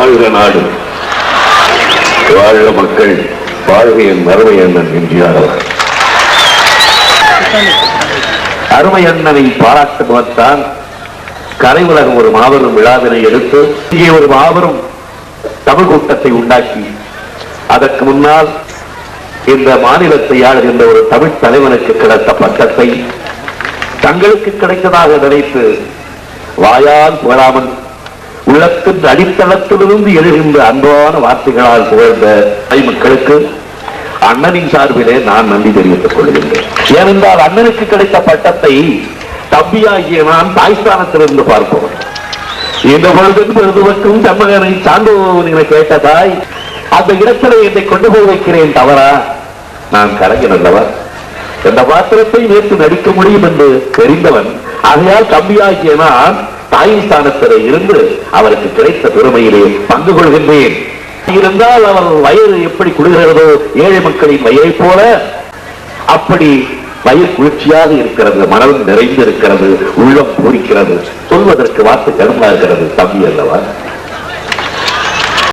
வாழ்க நாடு, வாழ்க மக்கள், வாழ்க என் அருமை அண்ணன் எம்ஜிஆர். அருமை அண்ணனை பாராட்டு முகத்தான் கலை உலகம் ஒரு மாபெரும் விழாவினை எடுத்து இங்கே ஒரு மாபெரும் தமிழ் கூட்டத்தை உண்டாக்கி, அதற்கு முன்னால் இந்த மாநிலத்தை ஆளுகின்ற ஒரு தமிழ் தலைவனுக்கு கிடைத்த பட்டத்தை தங்களுக்கு கிடைத்ததாக நினைத்து வாயால் புகழாமல் உள்ளத்தின் அடித்தளத்திலிருந்து எழுகின்ற அன்பான வார்த்தைகளால் புகழ்ந்த மக்களுக்கு அண்ணனின் சார்பிலே நான் நன்றி தெரிவித்துக் கொள்கின்றேன். ஏனென்றால் அண்ணனுக்கு கிடைத்த பட்டத்தை தம்பியாகிய நான் தாய்ஸ்தானத்திலிருந்து பார்ப்போம். இந்த பொழுதுக்கும் தமிழனை சார்ந்தோன் என கேட்டதாய் அந்த இடத்திலே என்னை கொண்டு போய் வைக்கிறேன் தவறா? நான் கலைஞன் அல்லவா? எந்த பாத்திரத்தை நேற்று நடிக்க முடியும் என்று தெரிந்தவன். ஆகையால் தம்பியாகிய நான் தாயின் ஸ்தானத்திலே இருந்து அவருக்கு கிடைத்த பெருமையிலே பங்கு கொள்கின்றேன். இருந்தால் அவர் வயிறு எப்படி குளிர்கிறதோ ஏழை மக்களின் வயிறை போல அப்படி வயிறு குளிர்ச்சியாக இருக்கிறது, மனம் நிறைந்து இருக்கிறது, உள்ளம் பூரிக்கிறது. சொல்வதற்கு வார்த்தை கருமா இருக்கிறது. தம்பி அல்லவா?